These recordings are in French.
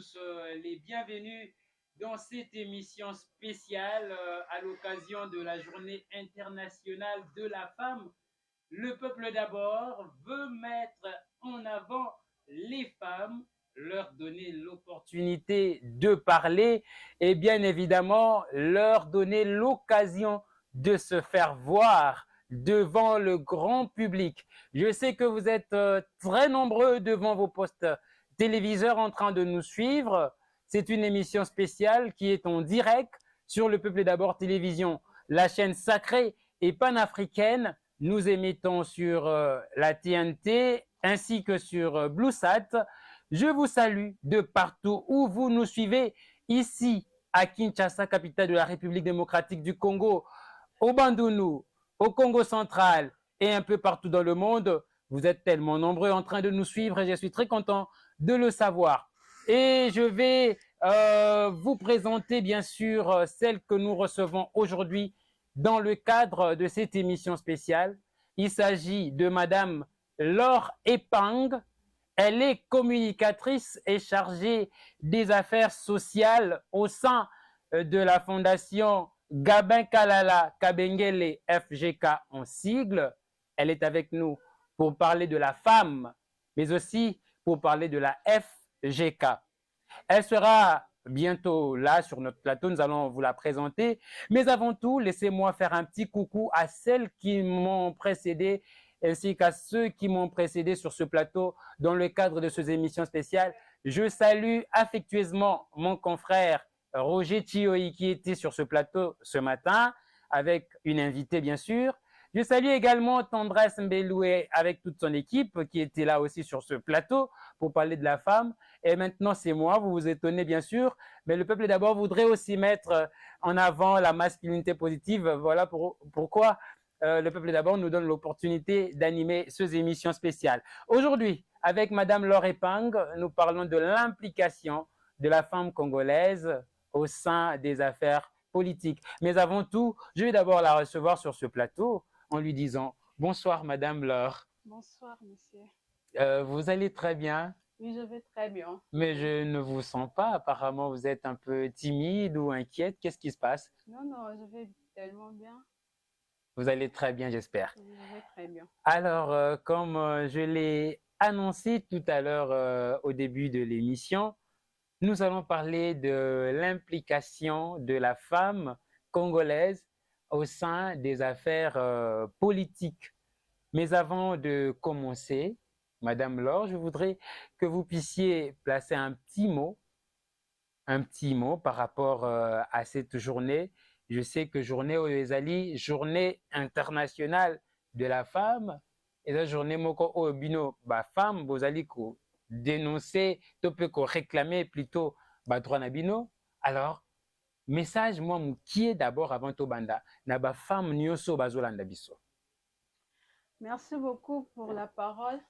tous les bienvenus dans cette émission spéciale à l'occasion de la Journée internationale de la femme. Le peuple d'abord veut mettre en avant les femmes, leur donner l'opportunité de parler et bien évidemment leur donner l'occasion de se faire voir devant le grand public. Je sais que vous êtes très nombreux devant vos postes téléviseurs en train de nous suivre. C'est une émission spéciale qui est en direct sur le Peuple d'abord télévision, la chaîne sacrée et panafricaine. Nous émettons sur la TNT ainsi que sur BlueSat. Je vous salue de partout où vous nous suivez, ici à Kinshasa, capitale de la République démocratique du Congo, au Bandundu, au Congo central et un peu partout dans le monde. Vous êtes tellement nombreux en train de nous suivre et je suis très content de le savoir. Et je vais vous présenter bien sûr celle que nous recevons aujourd'hui dans le cadre de cette émission spéciale. Il s'agit de Madame Laure Epang. Elle est communicatrice et chargée des affaires sociales au sein de la fondation Gabin Kalala Kabengele FGK en sigle. Elle est avec nous pour parler de la femme, mais aussi pour parler de la FGK. Elle sera bientôt là sur notre plateau, nous allons vous la présenter. Mais avant tout, laissez-moi faire un petit coucou à celles qui m'ont précédé ainsi qu'à ceux qui m'ont précédé sur ce plateau dans le cadre de ces émissions spéciales. Je salue affectueusement mon confrère Roger Chioï qui était sur ce plateau ce matin avec une invitée bien sûr. Je salue également Tendresse Mbeloué avec toute son équipe qui était là aussi sur ce plateau pour parler de la femme. Et maintenant, c'est moi, vous vous étonnez bien sûr, mais le peuple d'abord voudrait aussi mettre en avant la masculinité positive. Voilà pourquoi le peuple d'abord nous donne l'opportunité d'animer ces émissions spéciales. Aujourd'hui, avec Madame Laure Epang, nous parlons de l'implication de la femme congolaise au sein des affaires politiques. Mais avant tout, je vais d'abord la recevoir sur ce plateau en lui disant « Bonsoir Madame Laure ». Bonsoir, monsieur. Vous allez très bien? Oui, je vais très bien. Mais je ne vous sens pas. Apparemment, vous êtes un peu timide ou inquiète. Qu'est-ce qui se passe? Non, non, je vais tellement bien. Vous allez très bien, j'espère. Oui, je vais très bien. Alors, comme je l'ai annoncé tout à l'heure au début de l'émission, nous allons parler de l'implication de la femme congolaise au sein des affaires politiques. Mais avant de commencer, Madame Laure, je voudrais que vous puissiez placer un petit mot par rapport à cette journée. Je sais que journée Oyezali, journée internationale de la femme, et la journée moko bino ba femme bozali ko dénoncer, to peut ko réclamer plutôt ba droit na bino. Alors, message moi qui est d'abord avant to banda na ba femme nyonso bazolanda biso. Merci beaucoup pour la parole.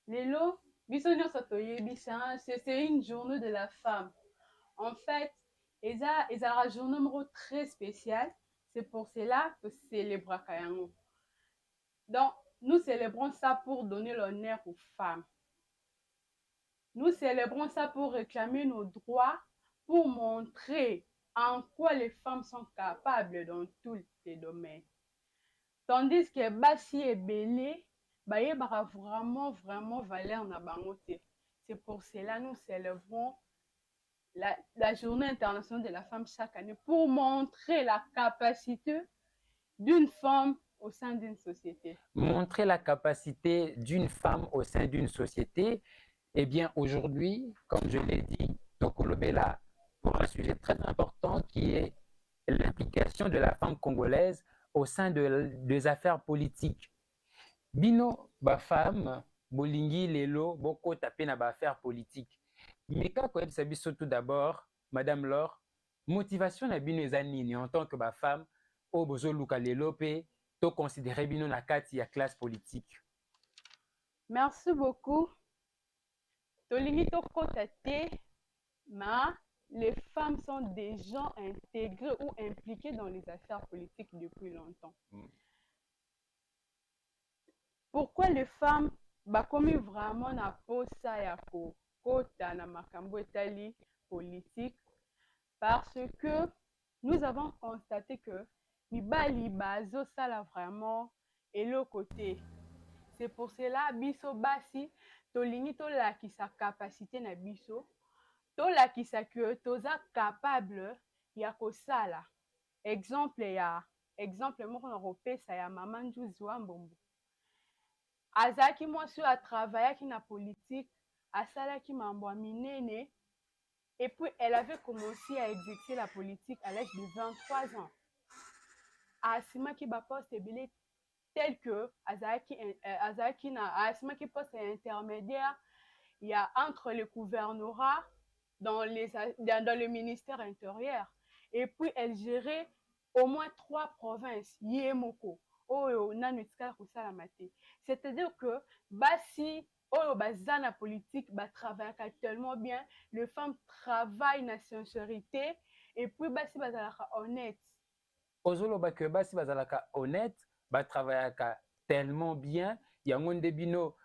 Lelo, biso nyonso toyebi, c'est une journée de la femme. En fait, ezalaka journée moko très spéciale. C'est pour cela que célébrons yango. Donc, nous célébrons ça pour donner l'honneur aux femmes. Nous célébrons ça pour réclamer nos droits, pour montrer en quoi les femmes sont capables dans tous les domaines. Tandis que basi ebele bayebaka vraiment valeur na bango te. C'est pour cela nous célébrons la journée internationale de la femme chaque année pour montrer la capacité d'une femme au sein d'une société. Montrer la capacité d'une femme au sein d'une société. Eh bien, aujourd'hui, comme je l'ai dit, Tokolobela, pour un sujet très important qui est l'implication de la femme congolaise au sein des affaires politiques. Bino, ba femme, bolingi lelo, boko tapé na ba affaires politiques. Mais quand on s'habille surtout d'abord, Madame Laure, motivation na bino eza nini en tant que ba femme, o bozo luka lelo pe, to considérer bino na kati ya classe politique. Merci beaucoup. Tolingi tokota te, ma les femmes sont des gens intégrés ou impliqués dans les affaires politiques depuis longtemps. Pourquoi les femmes bakomi vraiment na posa ya kokota na makambo etali politique parce que nous avons constaté que mibali bazosala vraiment eloko te. C'est pour cela biso basi tolingi tolakisa capacité na biso, tolakisa que toza capable ya kosala. Exemple moko na kopesa ya mama Njuzi wa Mbombo. Azalaki mwasi oyo atravaillaki na politique, asalaki mambo ya minene, et puis elle avait commencé à exercer la politique à l'âge de 23 ans. Asimaki ba poste ebele tel que asimaki poste intermédiaire, il y a entre le gouvernorat dans le ministère intérieur, et puis elle gérait au moins 3 provinces yemoko oyo nanu etikala kosalama te. C'est-à-dire que basi oyo baza na politique batravaillaka tellement bien, les femmes travaillent na sincérité, et puis basi bazalaka honnête. Ozoloba que basi bazalaka honnête, batravaillaka tellement bien, yango nde bino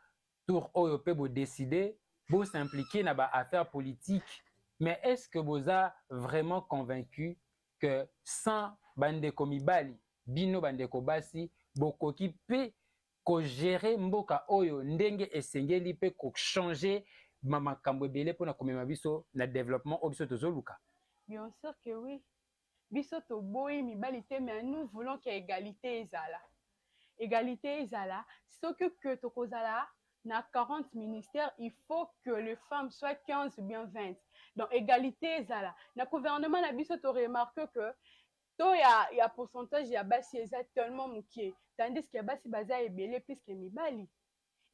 tour oyo pe bo décider bo s'impliquer na ba affaire politique. Mais est-ce que vous êtes vraiment convaincu que sans bandeko mibali, bino bandeko basi, bokoki pe ko gérer mboka oyo ndenge esengeli pe ko changer makambo ebele pona komema biso na développement oyo biso tozoluka? Bien sûr que oui. Biso toboyi mibali te, mais nous voulons que égalité ezala. Égalité ezala, ce que tokozala na 40 ministères, il faut que les femmes soient 15 ou bien 20. Donc égalité ezala. Na gouvernement na biso to remarque que to ya pourcentage ya basi eza tellement mukie, tandis que basi baza ebele plus que mibali.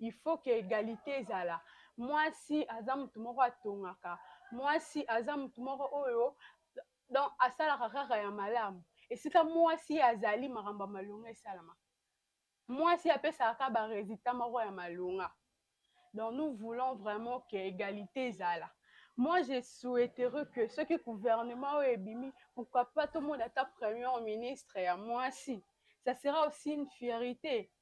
Il faut que égalité ezala. Moi si aza mutu moko atongaka, moi si aza mutu moko oyo donc asalaka kaka ya malamu, esika mwasi azali makambo ya malonga esalama, mwasi apesaka ba résultat moko ya malonga. Donc nous voulons vraiment que égalité ezala. Moi je souhaiterais que ce qui gouvernement ebimi, pourquoi pas tout le monde ata premier ministre ya mwasi, ça sera aussi une fierté.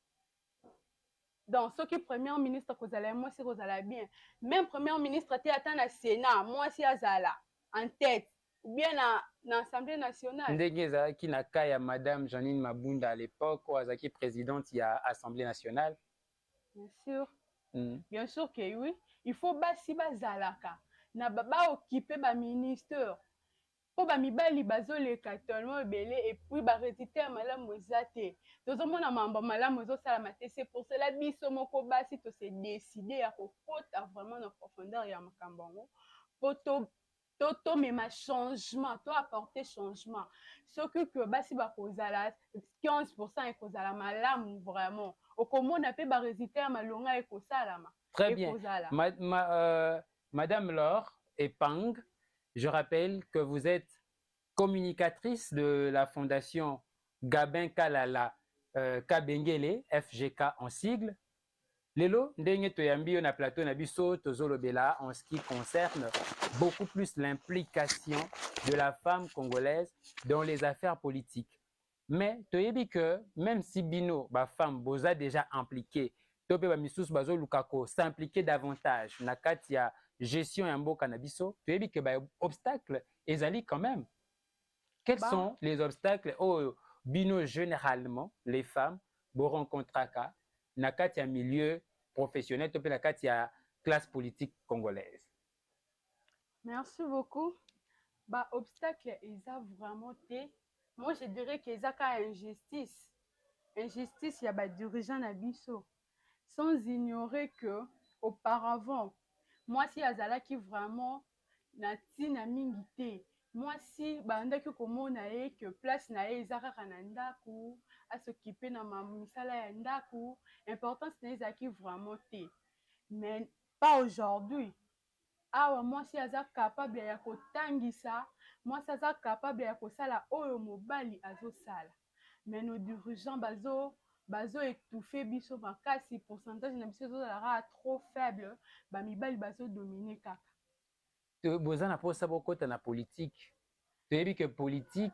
Donc ce qui premier ministre kozala mwasi kozala bien, même premier ministre te ata na Sénat mwasi azala en tête ou bien na Assemblée nationale. Ndenge ezalaki na cas ya Madame Janine Mabunda à l'époque, ou azalaki présidente ya Assemblée nationale. Bien sûr. Bien sûr que oui. Il faut basi bazalaka na ba occuper ba ministère. Po ba mibali bazoleka tellement ebele, et puis ba résultat malamu ezate. Tozomona mambo malamu ezosala te. C'est pour cela biso moko basi to se décider ya kokota vraiment na profondeur ya makambo ngo. To mema changement, to apporter changement. Ce que basi ba kozala 15% ekozala malamu vraiment. Okomona pe ba résultat malonga ekosalama. Très bien. Madame Laure Epang, je rappelle que vous êtes communicatrice de la fondation Gabin Kalala Kabengele, FGK en sigle. Lelo, ndenge toyambi na plateau na biso tozolobela en ce qui concerne beaucoup plus l'implication de la femme congolaise dans les affaires politiques. Mais toyebi que même si bino ba femme boza déjà impliqué, tope ba misusu bazo lukako s'impliquer davantage na kati ya gestion ya mboka na biso, toyebi que ba obstacle ezali quand même. Quels sont les obstacles oh bino généralement les femmes bo rencontraka na kati ya milieu professionnel to pe na kati ya classe politique congolaise? Merci beaucoup. Bah obstacle eza vraiment te. Moi je dirais que eza ka injustice. Injustice ya ba dirigeant na biso. Sans ignorer que auparavant moi si azalaki vraiment na tina mingi te. Moi si bandaki komona ye que place na ye eza kaka na ndaku, à s'occuper na misala ya ndaku, importance na ezaki vraiment te. Mais pas aujourd'hui. Awa moi si aza capable ya kotangisa, moi si aza capable ya kosala oyo mobali azosala. Mais nos dirigeants bazo étouffer biso makasi, pourcentage na biso ezozala trop faible, ba mibali bazo dominer kaka. Boza na posa bokota na politique. Tu as dit que politique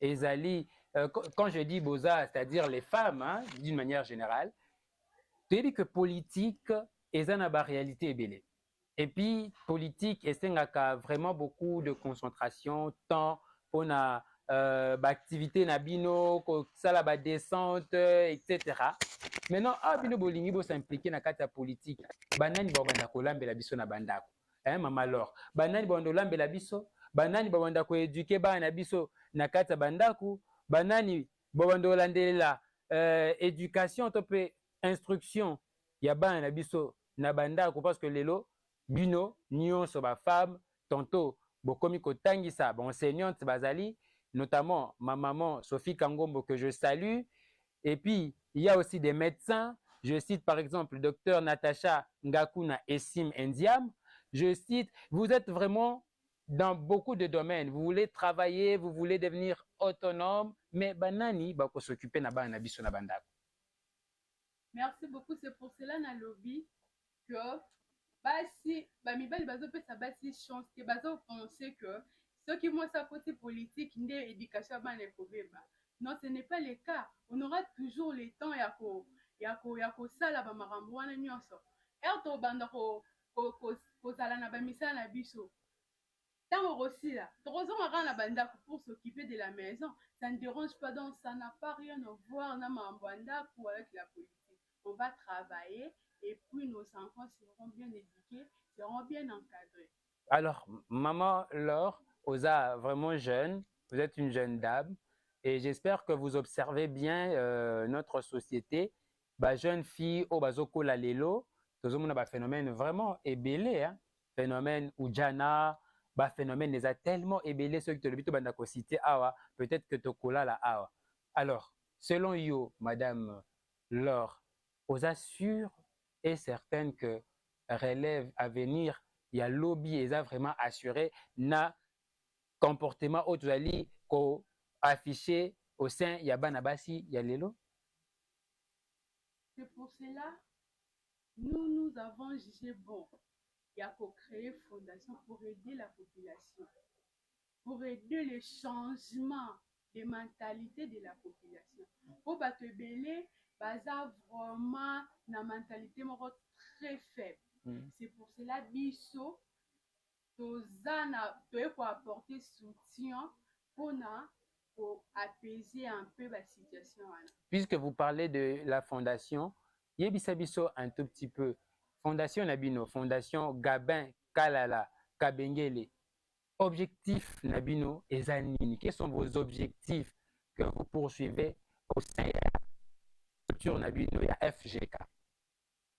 ezali quand je dis boza, c'est-à-dire les femmes hein, d'une manière générale. Tu as dit que politique eza na ba réalité ebele. Et puis, politique, et c'est vraiment beaucoup de concentration, temps, on a activité nabino, ça la descente, etc. Maintenant, bino bolingi bo s'impliquer na kata politique. Banani ba banda ko lambela biso na bandako. Mama Laure. Banani ba lambela biso, banani ba banda ko éduquer ba na biso na kata bandako, banani ba banda landela éducation to pe instruction ya ba na biso na bandako parce que lelo bino nyonso ba femme tantôt bokomi kotangisa ba enseignante bazali notamment ma maman Sophie Kangombo que je salue. Et puis, il y a aussi des médecins. Je cite par exemple le docteur Natacha Ngakuna Essim Ndiam. Je cite, vous êtes vraiment dans beaucoup de domaines. Vous voulez travailler, vous voulez devenir autonome, mais banani bako s'occuper na ba na biso na bandako. Merci beaucoup. C'est pour cela na lobby que basi bamibali bazopesa basi chance ke bazopenser que ceux qui vont sa côté politique nde éducation bana ekobeba. Non, ce n'est pas le cas. On aura toujours le temps ya kosala bamakambo wana nyonso. To banda kozala na bamisala na biso. Tango kosila tokozonga kaka na bandako pour s'occuper de la maison. Ça ne dérange pas, donc ça n'a pas rien à voir na makambo ya ndako avec la politique. On va travailler et puis nos enfants seront bien éduqués, seront bien encadrés. Alors, maman Laure, vous êtes vraiment jeune, vous êtes une jeune dame, et j'espère que vous observez bien notre société. Ba jeune fille au bazoko la lelo, tozomona ba phénomène vraiment ébélé, hein? Phénomène Ujana, ba phénomène les a tellement ébélé ceux qui te le bito banda ko cité awa, peut-être que tokola la awa. Alors, selon you, madame Laure, vous assure et certaine que relève à venir, il y a lobby et ça vraiment assuré na comportement autrali ko affiché au sein ya banabasi ya lelo. C'est pour cela nous avons jugé bon il y a qu'à créer une fondation pour aider la population, pour aider le changement des mentalités de la population. Pour battre belé, baza vraiment na mentalité très faible. C'est pour cela biso tozana doit apporter soutien pour apaiser un peu la situation. Puisque vous parlez de la fondation, yebisa biso un tout petit peu. Fondation Nabino, Fondation Gabin Kalala Kabengele. Objectif Nabino et Zanini. Quels sont vos objectifs que vous poursuivez au sein de la structure Nabino et à FGK?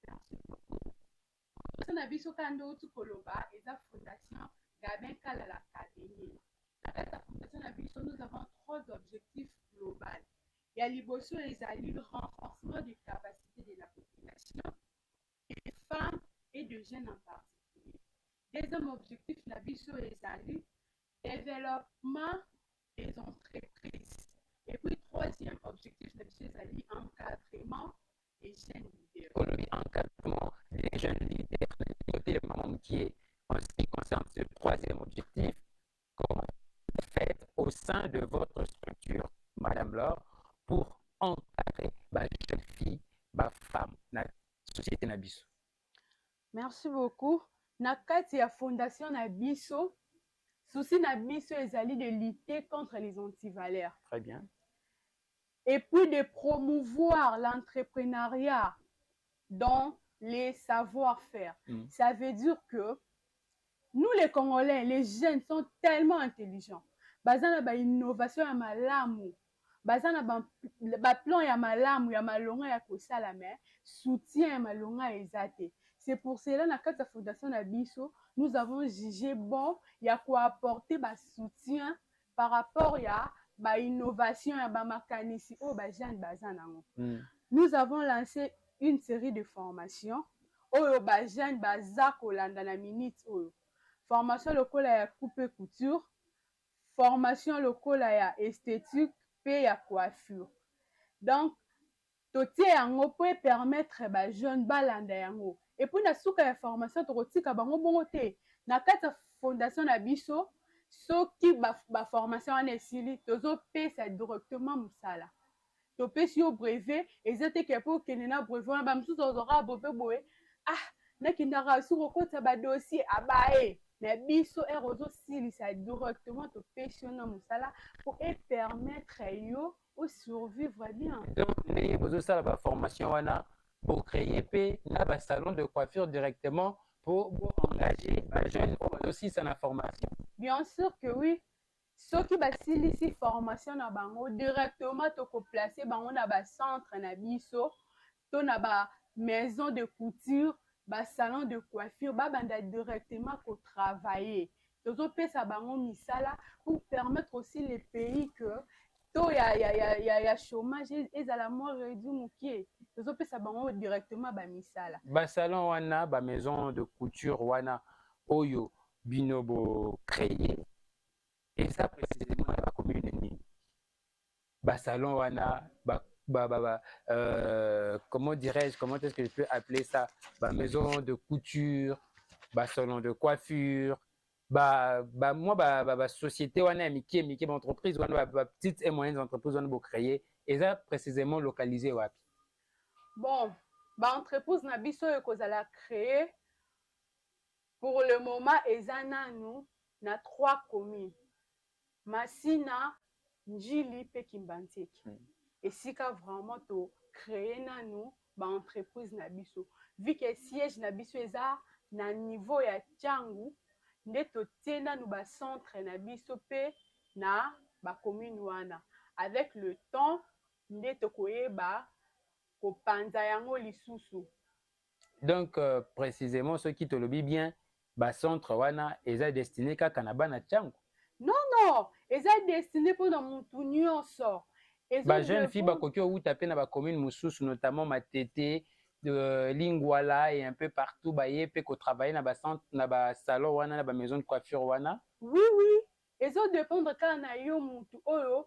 Merci beaucoup. Nabiso Kando Tukoloba et la Fondation Gabin Kalala Kabengele. Dans la Fondation Nabiso, nous avons 3 objectifs globaux. Il y a l'Iboso et le renforcement des capacités de la population, des femmes et de jeunes en particulier. Deuxième objectif, la biso et développement des entreprises. Et puis troisième objectif, la biso et encadrement des jeunes leaders. Pour le encadrement des jeunes leaders, notez le moment qui est en ce qui concerne ce troisième objectif, comment vous faites au sein de votre structure, Madame Laure, pour encadrer les jeunes filles, les femmes, la société Nabiso. Merci beaucoup. Na kati ya fondation Nabiso, souci Nabiso ezali de lutter contre les antivaleurs. Très bien. Et puis de promouvoir l'entrepreneuriat dans les savoir-faire. Ça veut dire que nous les Congolais, les jeunes sont tellement intelligents. Bazana ba innovation ya malamu. Bazana ba plan ya malamu ya malonga ya kosala mais soutien ya malonga ezate. C'est pour cela na kati ya fondation Nabiso, nous avons jugé bon ya ko apporter ba soutien par rapport ya ba innovation ya ba makanisi o ba jeune bazana. Nous avons lancé une série de formations oyo ba jeune baza kolanda na minute oyo. Formation lokola ya coupe couture, formation lokola ya esthétique pe ya coiffure. Donc totie yango po permettre ba jeune balanda yango. Et puis na suka ya formation tokotika bango bongo te. Na kati ya fondation Nabiso, soki ba formation wana esili tozo pesa directement musala. Topesi yo brevet, ezate ke po kende na brevet wana ba msusu ozora brevet boye. Ah, nakindaka suki okota badossier abaye na biso ere ozosilisa directement topesi yo na mosala po epermettre yo osurvivre bien. Donc ndenge bozosala baformation wana bocréer mpe na basalon de coiffure directement pour engager bajeune oyo bazosilisa na formation. Bien sûr que oui. Soki basilisi formation na bango directement tokoplace bango na bacentre na biso to na bamaison de couture basalon de coiffure babanda directement kotravailler tozopesa bango misala pour permettre aussi les pays que to ya chômage ezala mo réduit mokie tozopesa bango directement bamisala basalon wana bamaison de couture wana oyo bino bocréer eza précisément na bacommune nini basalon wana comment dirais-je, comment est-ce que je peux appeler ça, maison de couture, salon de coiffure, société wana miki entreprise wana petites et moyennes entreprises wana créer et ça précisément localisé wapi? Bon, entreprise na biso ekozala créer pour le moment eza nanu na 3 communes. Masina, Njili pe Kimbanzeki. Esika vraiment to créer nanu ba entreprise na biso. Vu que siège na biso eza na niveau ya Tchangu, nde to tie nanu ba centre na biso pe na ba commune wana. Avec le temps, nde to koyeba ko panza yango lisusu. Donc précisément ce qui te le dit bien, ba centre wana eza destiné kaka na bana Tchangu. Non, eza destiné pour na mutu nyonso. Ba jeune fille bakoki outa pe na ba commune mususu notamment Matete, Lingwala et un peu partout baye pe ko travailler na ba centre na ba salon wana na ba maison de coiffure wana. Oui. Ezo dépendre quand na yo mutu oyo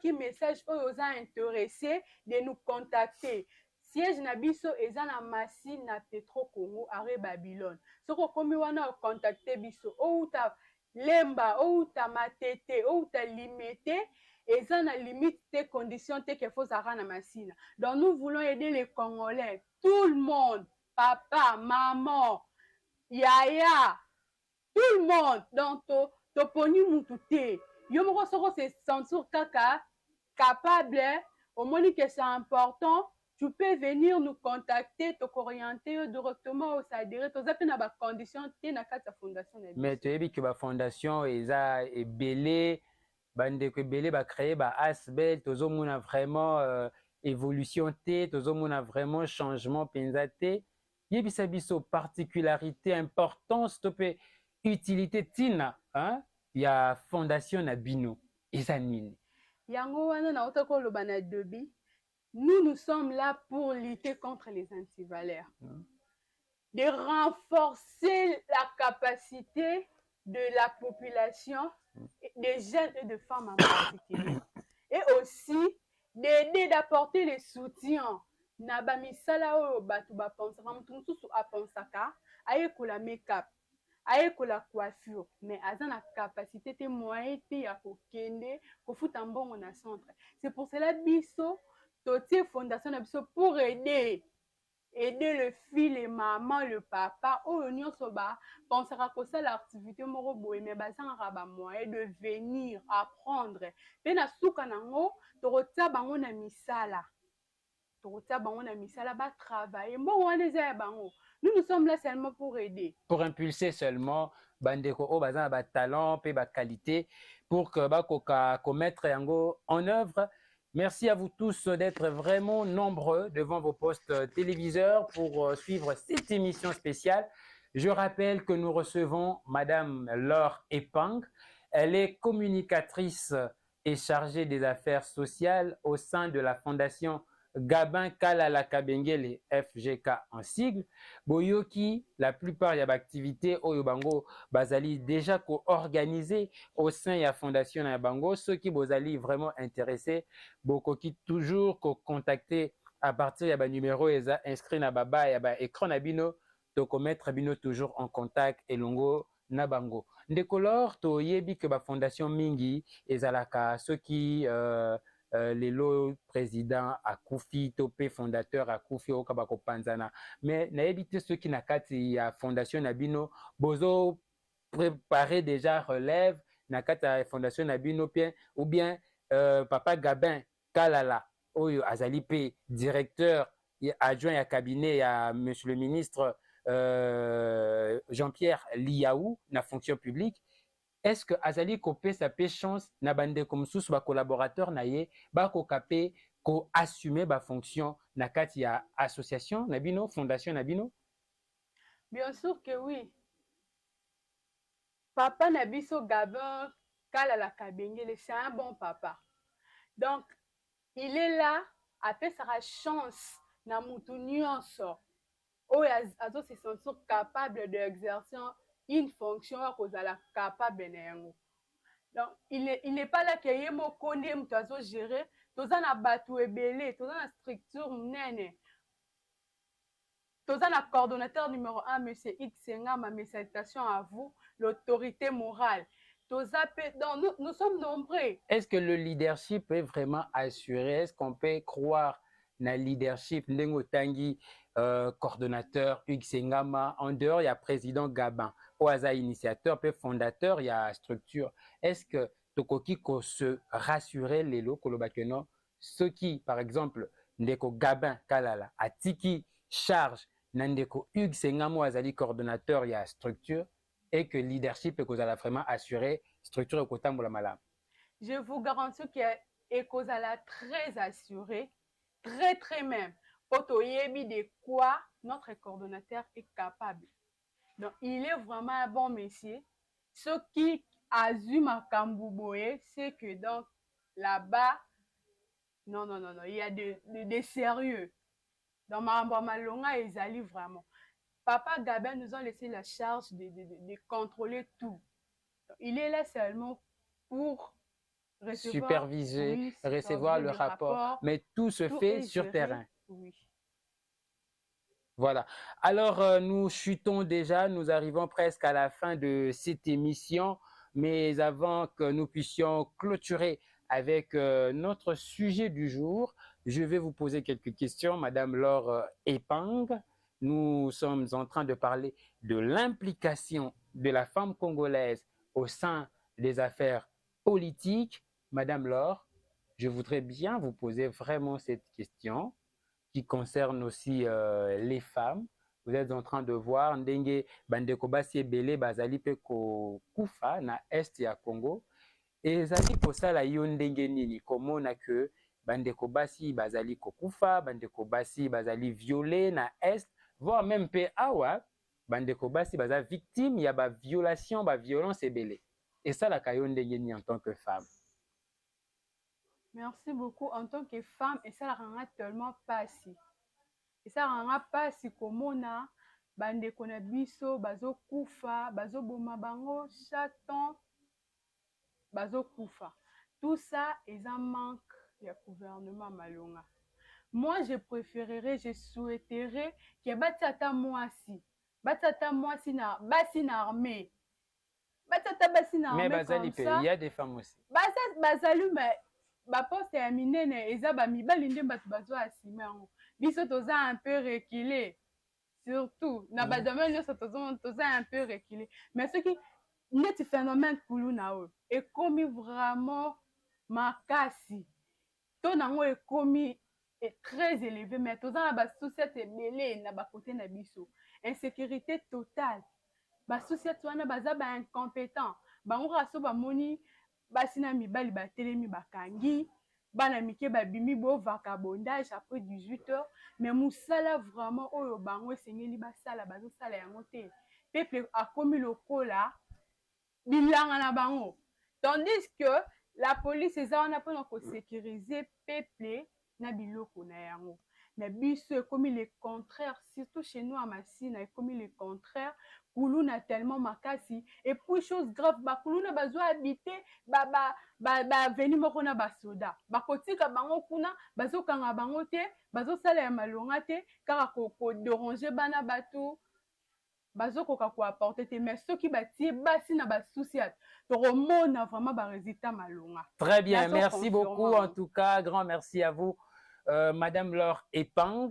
ki message oyo za intéressé de nous contacter. Siège na biso eza na Masine na Petro Congo are Babylone. Soko komi wana contacter biso outa Lemba, outa Matete, outa Limité, et ça na limite des conditions qu'il faut à na Masina. Donc nous voulons aider les Congolais, tout le monde, papa, maman, yaya, tout le monde. Donc to poni mutute. Yo moko soko se sentir kaka capable, au moins que c'est important. Tu peux venir nous contacter, te orienter directement au SADR, tu as na ba condition te na kata fondation na biso. Mais tu as vu que ba fondation eza ebelé bandeko ebelé ba créer ba asbel tozomona vraiment évolution te tozomona vraiment changement penza te yebisa biso particularité importance to pe utilité tina hein ya fondation na bino eza nini yango wana na otako loba na debi. Nous sommes là pour lutter contre les antivaleurs, de renforcer la capacité de la population, des jeunes et de femmes en particulier, et aussi d'aider, d'apporter le soutien. Naba misala oyo batu ba pensaka mutu mususu apensaka ayekola make-up ayekola coiffure mais aza na capacité te moyen te ya kokende kofuta mbongo na centre. C'est pour cela biso totie fondation na biso pour aider le fils, les mamans, le papa oyo nyonso ba pensaka kosala activité moko boye mais bazangaka ba moyen de venir apprendre pe na suka nango tokotia bango na misala ba travailler mbongo wana eza ya bango. Nous sommes là seulement pour aider, pour impulser seulement bandeko o bazana ba talent pe ba qualité pour que bakoka commettre yango en œuvre. Merci à vous tous d'être vraiment nombreux devant vos postes téléviseurs pour suivre cette émission spéciale. Je rappelle que nous recevons Madame Laure Epang. Elle est communicatrice et chargée des affaires sociales au sein de la Fondation Gabin Kalala Kabengele FGK en sigle. Boyoki, la plupart y a d'activités au bango bazali déjà co-organisé au sein de la fondation na bango. Ceux qui bozali vraiment intéressés, boko qui toujours contacter à partir de numéro inscrit na baba ya ba écran na bino to commettre bino toujours en contact et longo na bango. Ndekolor to yebi que ba fondation mingi ezalaka ceux qui lelo président Akufi topé fondateur Akufi okabako panzana mais nayebi te ceux qui na kati ya fondation Nabino bozo préparer déjà relève na kati ya fondation Nabino ou bien papa Gabin Kalala oyo azali pe directeur adjoint à cabinet à monsieur le ministre Jean-Pierre Liaou na fonction publique. Est-ce que azali kopé sa pe chance na bande comme sous ba collaborateur na ye ba ko kapé ko assumer ba fonction na kati ya association Nabino fondation Nabino? Bien sûr que oui. Papa Nabiso Gabin Kalala Kabengele, c'est un bon papa. Donc, il est là, après sa chance, na mutu nyonso, où azo se sentir capable d'exercer une fonction cause la capable na yango. Donc, il n'est pas là que yemo konde mutu azo gérer, toza na batu ebele, toza na structure nene. Toza na coordonnateur numéro 1, M. Xengama, mes salutations à vous, l'autorité morale. Donc, nous sommes nombreux. Est-ce que le leadership est vraiment assuré? Est-ce qu'on peut croire na leadership Ndengo Tangi, coordonnateur Xengama, en dehors il y a président Gabin, Oaza initiateur, puis fondateur, il y a structure. Est-ce que Tokoki ko se rassurer les lots kolobakeno ceux qui par exemple Ndeko Gabin Kalala atiki charge Nandeko Hugues Sengamo Azali coordonnateur, il y a structure et que leadership est qu'aux vraiment assuré structure et qu'autant la malam. Je vous garantis que Ekozala très assuré, très même. Poto yebi de quoi notre coordonnateur est capable. Donc il est vraiment un bon monsieur. Ce qui assume à Kambouboé, c'est que donc là-bas, non, il y a des sérieux. Dans Malonga, ils allaient vraiment. Papa Gabin nous a laissé la charge de contrôler tout. Donc, il est là seulement pour superviser, oui, recevoir le rapport, mais tout se fait sur terrain. Oui. Voilà. Alors, nous chutons déjà, nous arrivons presque à la fin de cette émission, mais avant que nous puissions clôturer avec notre sujet du jour, je vais vous poser quelques questions, Madame Laure Epang. Nous sommes en train de parler de l'implication de la femme congolaise au sein des affaires politiques. Madame Laure, je voudrais bien vous poser vraiment cette question qui concerne aussi les femmes. Vous êtes en train de voir ndenge bandeko basi ebele bazali pe ko kufa na est ya Congo et ezali kosala yo ndenge nini komona que bandeko basi bazali ko kufa, bandeko basi bazali violé na est, voire même pe awa bandeko basi baza victime ya ba violation, ba violence ebele. Et ça la kayo ndenge nini en tant que femme? Merci beaucoup. En tant que femme, et ça rend tellement pas si. Et ça rend pas si comme on a bande kona biso bazo kufa, bazo boma bango chaque temps bazo kufa. Tout ça est un manque du gouvernement Malonga. Moi, je préférerais, je souhaiterais que batata moisi na basi na armée. Batata basi na armée. Mais bazali pe, il y a des femmes aussi. Bazali mais baposte ya minene eza bamibali nde bato bazwa asime yango biso toza un peu reculé surtout na badomaine nyonso toza un peu reculé mais soki neti phénomène kulu na oyo ekomi vraiment makasi to nango ekomi très élevé mais toza na basociété ebele na bakote na biso insécurité totale basociété wana baza baincompétent bango kaso bamoni basi na mibali batelemi bakangi bana mike babimi bo vagabondage après 18 heures mais musala vraiment oyo bango esengeli basala bazosala yango te peuple akomi lokola bilanga na bango tandis que la police eza wana mpona kosécuriser peuple na biloko na yango mais biso ekomi le contraire surtout chez nous à Masina ekomi le contraire kuluna tellement makasi et puis chose grave bakuluna bazwa habiter veni moko na basoda bakotika bango kuna bazokanga bango te bazosala ya malonga te kaka ko déranger bana bato bazokoka koapporte te mais soki batie basi na basusi ya tokomona vraiment barésultat malonga. Très bien, Nazo merci beaucoup. En confirmant. tout cas, grand merci à vous, Madame Laure Epang.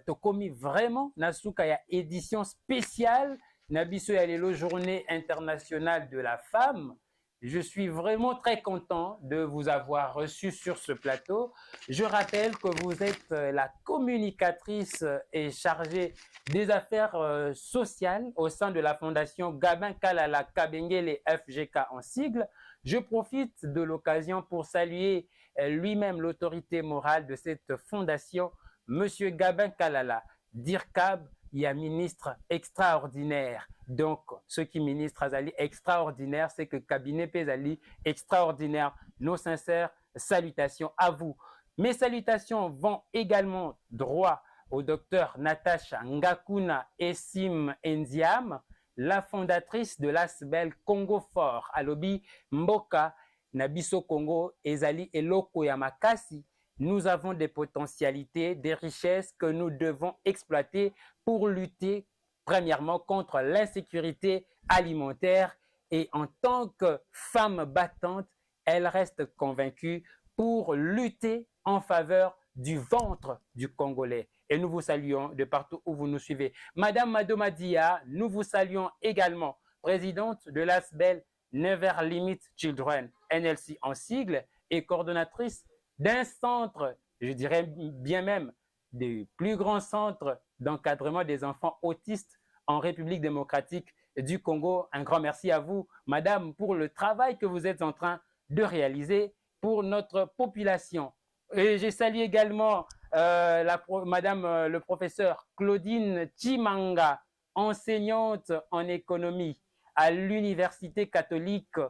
Tokomi vraiment nasuka ya édition spéciale Nabiso ya lelo journée internationale de la femme. Je suis vraiment très content de vous avoir reçu sur ce plateau. Je rappelle que vous êtes la communicatrice et chargée des affaires sociales au sein de la fondation Gabin Kalala Kabengele FGK en sigle. Je profite de l'occasion pour saluer lui-même l'autorité morale de cette fondation, Monsieur Gabin Kalala. DIRCAB, il y a ministre extraordinaire. Donc, ce qui ministre Azali extraordinaire, c'est que cabinet Pézali extraordinaire. Nos sincères salutations à vous. Mes salutations vont également droit au docteur Natacha Ngakuna Essim Enziam, la fondatrice de l'ASBEL Congo Fort, Alobi Mboka, Nabiso Congo, Ezali Eloko Yamakasi. Nous avons des potentialités, des richesses que nous devons exploiter pour lutter premièrement contre l'insécurité alimentaire. Et en tant que femme battante, elle reste convaincue pour lutter en faveur du ventre du Congolais. Et nous vous saluons de partout où vous nous suivez. Madame Madomadia, nous vous saluons également, présidente de l'ASBEL Never Limit Children, NLC en sigle, et coordonnatrice d'un centre, je dirais bien même, des plus grands centres d'encadrement des enfants autistes en République démocratique du Congo. Un grand merci à vous, madame, pour le travail que vous êtes en train de réaliser pour notre population. Et j'ai salué également madame le professeur Claudine Chimanga, enseignante en économie à l'Université catholique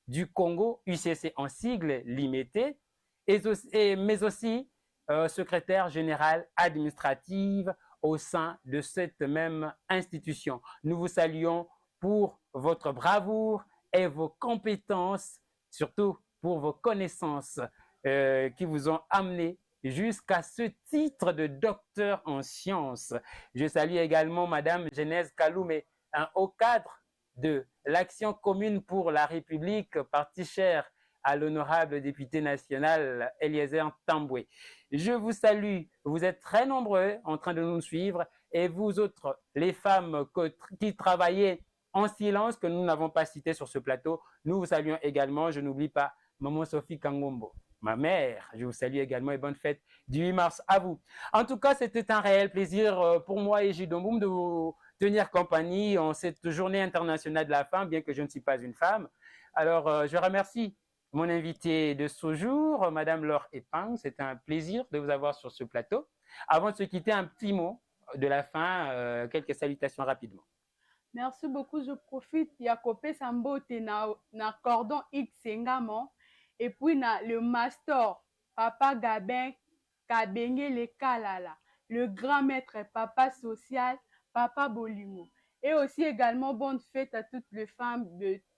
du Congo, UCC en sigle, l'IMET, mais aussi secrétaire générale administrative au sein de cette même institution. Nous vous saluons pour votre bravoure et vos compétences, surtout pour vos connaissances qui vous ont amené jusqu'à ce titre de docteur en sciences. Je salue également Madame Genèse Kaloumé, un haut cadre de l'Action commune pour la République, parti cher à l'honorable député national Eliezer Tamboué. Je vous salue, vous êtes très nombreux en train de nous suivre, et vous autres, les femmes qui travaillez en silence, que nous n'avons pas cité sur ce plateau, nous vous saluons également. Je n'oublie pas Maman Sophie Kangombo, ma mère. Je vous salue également et bonne fête du 8 mars à vous. En tout cas, c'était un réel plaisir pour moi et Jidomboum de vous tenir compagnie en cette journée internationale de la femme, bien que je ne suis pas une femme. Alors, je remercie mon invité de ce jour, Madame Laure Epang. C'est un plaisir de vous avoir sur ce plateau. Avant de se quitter, un petit mot de la fin, quelques salutations rapidement. Merci beaucoup. Je profite. Il y a Kopé Sambote na cordon X Ngamo. Et puis na le master Papa Gabin Kabengele Kalala, le grand maître Papa social Papa Bolingo. Et aussi également bonne fête à toutes les femmes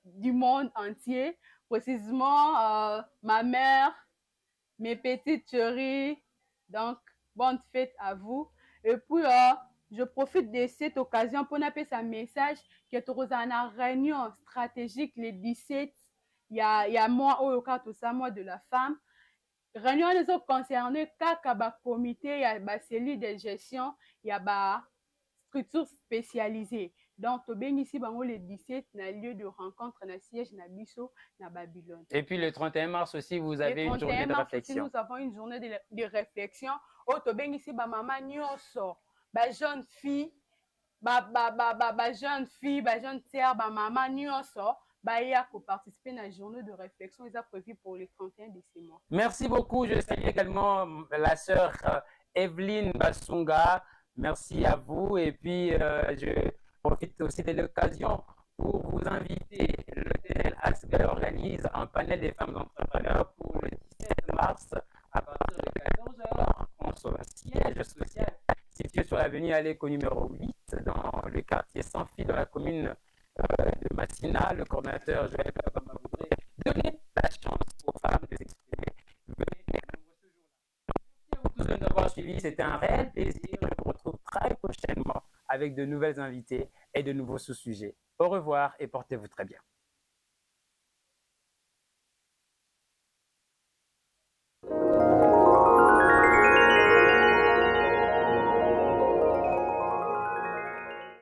du monde entier, précisément ma mère, mes petites chéries. Donc bonne fête à vous. Et puis je profite de cette occasion pour appeler un message que tu as une réunion stratégique le 17. Il y a moi au mois de la femme. Réunion les autres concernés kaka comité, il y a cellule de gestion, il y a structure spécialisée. Donc tu bien ici le 17 na lieu de rencontre na siège na biso na Babylone. Et puis le 31 mars aussi vous avez une journée de réflexion. Aussi, nous avons une journée de réflexion. Oh tu bien ici maman nyonso, jeune fille, jeune fille, jeune sœur, maman nyonso. Pour participer à la journée de réflexion, ils ont prévu pour le 31 de ce mois. Merci beaucoup. Je salue également la sœur Evelyne Basunga. Merci à vous. Et puis, je profite aussi de l'occasion pour vous inviter. Le TNL ASBEL organise un panel des femmes entrepreneurs pour le 17 mars à partir de 14h en son siège social situé sur l'avenue Aléco numéro 8 dans le quartier Sans-Fil dans la commune de Massina. Le coordinateur Joël Kabamba voudrait donner la chance aux femmes de s'exprimer. Venez nombreux ce jour-là. Merci à vous tous de nous avoir suivis. C'était un réel plaisir. Je vous retrouve très prochainement avec avec de nouvelles invités et de nouveaux sous-sujets. Au revoir et portez-vous très bien.